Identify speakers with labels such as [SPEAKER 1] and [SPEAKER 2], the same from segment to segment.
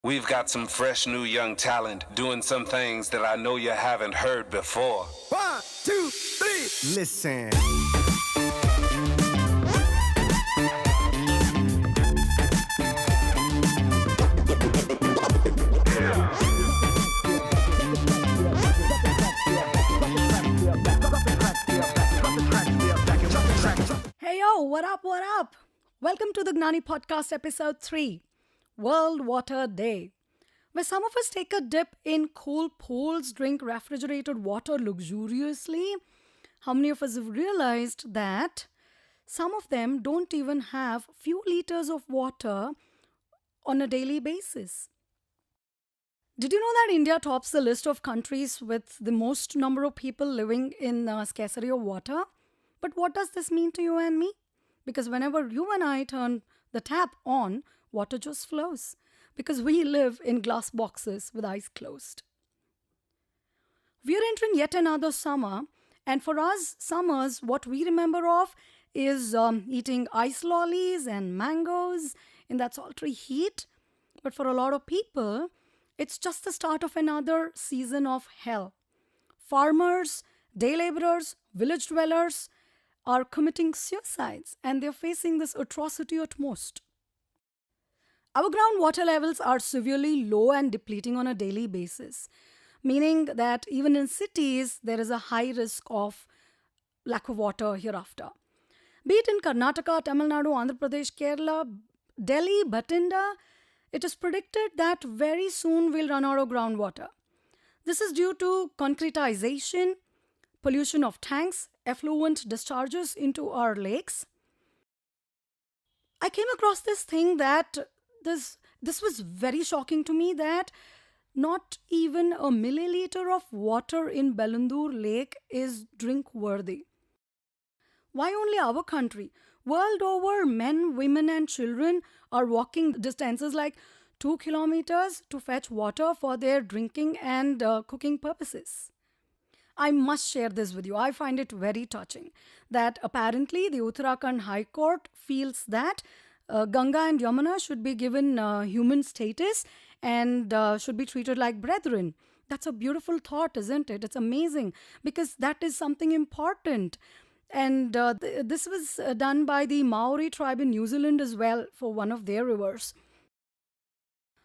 [SPEAKER 1] We've got some fresh new young talent doing some things that I know you haven't heard before.
[SPEAKER 2] 1, 2, 3, listen.
[SPEAKER 3] Hey yo, what up, what up? Welcome to the Gnany Podcast episode 3, World Water Day, where some of us take a dip in cool pools, drink refrigerated water luxuriously. How many of us have realized that some of them don't even have few liters of water on a daily basis? Did you know that India tops the list of countries with the most number of people living in scarcity of water? But what does this mean to you and me? Because whenever you and I turn the tap on, water just flows. Because we live in glass boxes with eyes closed. We are entering yet another summer. And for us, summers, what we remember of is eating ice lollies and mangoes in that sultry heat. But for a lot of people, it's just the start of another season of hell. Farmers, day laborers, village dwellers are committing suicides and they're facing this atrocity at most. Our groundwater levels are severely low and depleting on a daily basis, meaning that even in cities, there is a high risk of lack of water hereafter. Be it in Karnataka, Tamil Nadu, Andhra Pradesh, Kerala, Delhi, Bathinda, it is predicted that very soon we'll run out of groundwater. This is due to concretization, pollution of tanks, effluent discharges into our lakes. I came across this thing that this was very shocking to me, that not even a milliliter of water in Bellandur Lake is drink worthy. Why only our country? World over, men, women and children are walking distances like 2 kilometers to fetch water for their drinking and cooking purposes. I must share this with you. I find it very touching that apparently the Uttarakhand High Court feels that Ganga and Yamuna should be given human status and should be treated like brethren. That's a beautiful thought, isn't it? It's amazing because that is something important. And this was done by the Maori tribe in New Zealand as well for one of their rivers.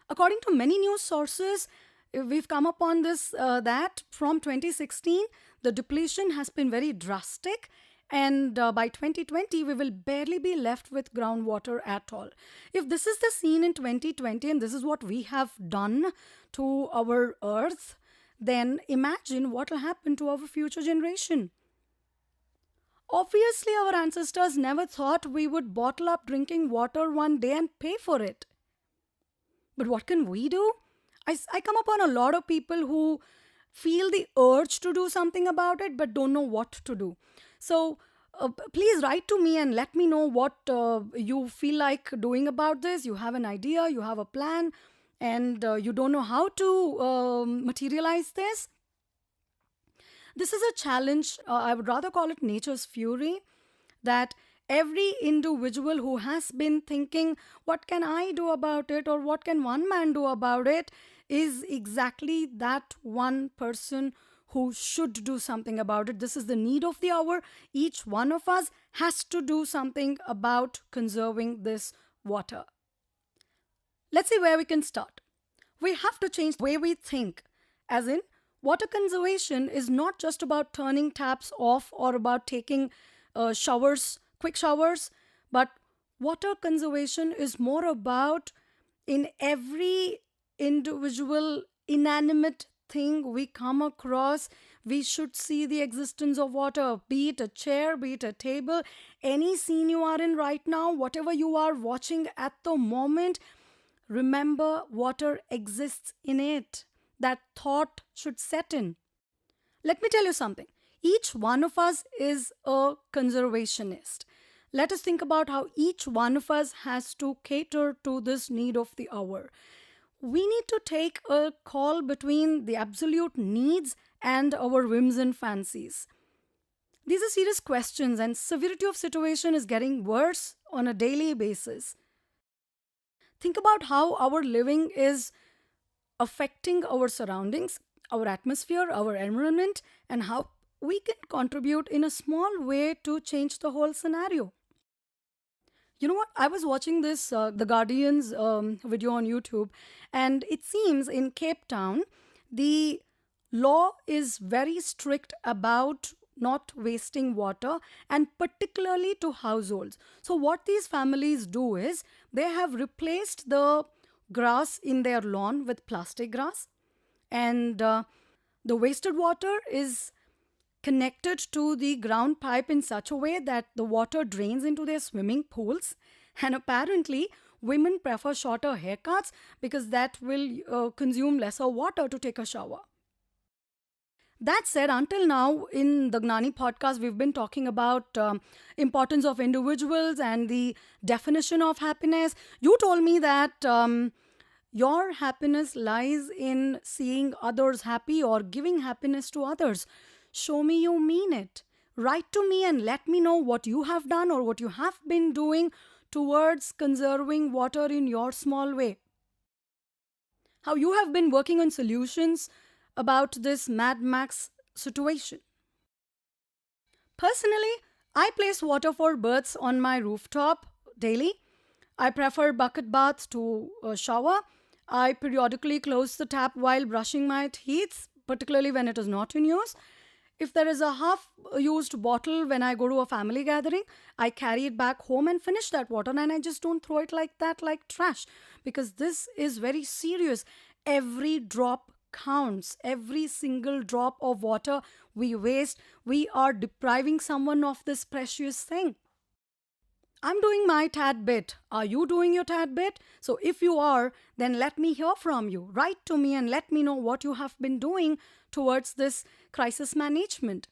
[SPEAKER 3] According to many news sources, we've come upon this that from 2016, the depletion has been very drastic. And by 2020, we will barely be left with groundwater at all. If this is the scene in 2020 and this is what we have done to our earth, then imagine what will happen to our future generation. Obviously, our ancestors never thought we would bottle up drinking water one day and pay for it. But what can we do? I come upon a lot of people who feel the urge to do something about it but don't know what to do. So please write to me and let me know what you feel like doing about this. You have an idea, you have a plan, and you don't know how to materialize this. This is a challenge, I would rather call it nature's fury, that every individual who has been thinking, what can I do about it or what can one man do about it, is exactly that one person who should do something about it. This is the need of the hour. Each one of us has to do something about conserving this water. Let's see where we can start. We have to change the way we think, as in, water conservation is not just about turning taps off or about taking showers, quick showers, but water conservation is more about in every individual inanimate thing we come across, we should see the existence of water, be it a chair, be it a table, any scene you are in right now, whatever you are watching at the moment, remember water exists in it. That thought should set in. Let me tell you something. Each one of us is a conservationist. Let us think about how each one of us has to cater to this need of the hour. We need to take a call between the absolute needs and our whims and fancies. These are serious questions and severity of situation is getting worse on a daily basis. Think about how our living is affecting our surroundings, our atmosphere, our environment, and how we can contribute in a small way to change the whole scenario. You know what? I was watching this The Guardian's video on YouTube, and it seems in Cape Town, the law is very strict about not wasting water, and particularly to households. So, what these families do is they have replaced the grass in their lawn with plastic grass, and the wasted water is connected to the ground pipe in such a way that the water drains into their swimming pools. And apparently, women prefer shorter haircuts because that will consume lesser water to take a shower. That said, until now in the Gnany podcast, we've been talking about importance of individuals and the definition of happiness. You told me that your happiness lies in seeing others happy or giving happiness to others. Show me you mean it. Write to me and let me know what you have done or what you have been doing towards conserving water in your small way. How you have been working on solutions about this Mad Max situation. Personally, I place water for birds on my rooftop daily. I prefer bucket baths to shower. I periodically close the tap while brushing my teeth, particularly when it is not in use. If there is a half-used bottle when I go to a family gathering, I carry it back home and finish that water, and I just don't throw it like that, like trash, because this is very serious. Every drop counts. Every single drop of water we waste, we are depriving someone of this precious thing. I'm doing my tad bit. Are you doing your tad bit? So if you are, then let me hear from you. Write to me and let me know what you have been doing towards this crisis management.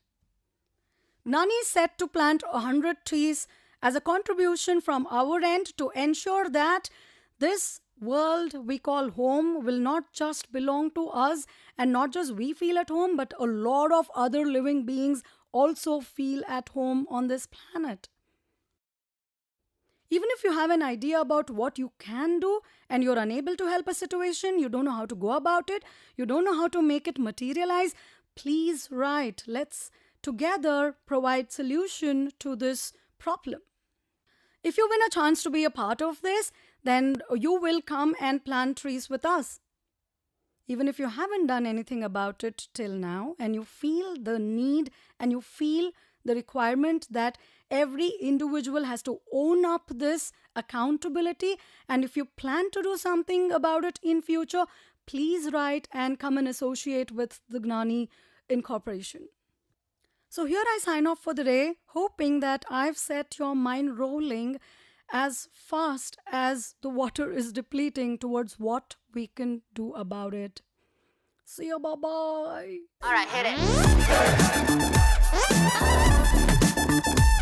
[SPEAKER 3] Gnany is set to plant 100 trees as a contribution from our end to ensure that this world we call home will not just belong to us and not just we feel at home, but a lot of other living beings also feel at home on this planet. Even if you have an idea about what you can do and you're unable to help a situation, you don't know how to go about it, you don't know how to make it materialize, please write. Let's together provide solution to this problem. If you win a chance to be a part of this, then you will come and plant trees with us. Even if you haven't done anything about it till now and you feel the need and you feel the requirement that every individual has to own up this accountability, and if you plan to do something about it in future, please write and come and associate with the Gnany Incorporation. So here I sign off for the day, hoping that I've set your mind rolling as fast as the water is depleting towards what we can do about it. See you, bye-bye.
[SPEAKER 4] All right, hit it.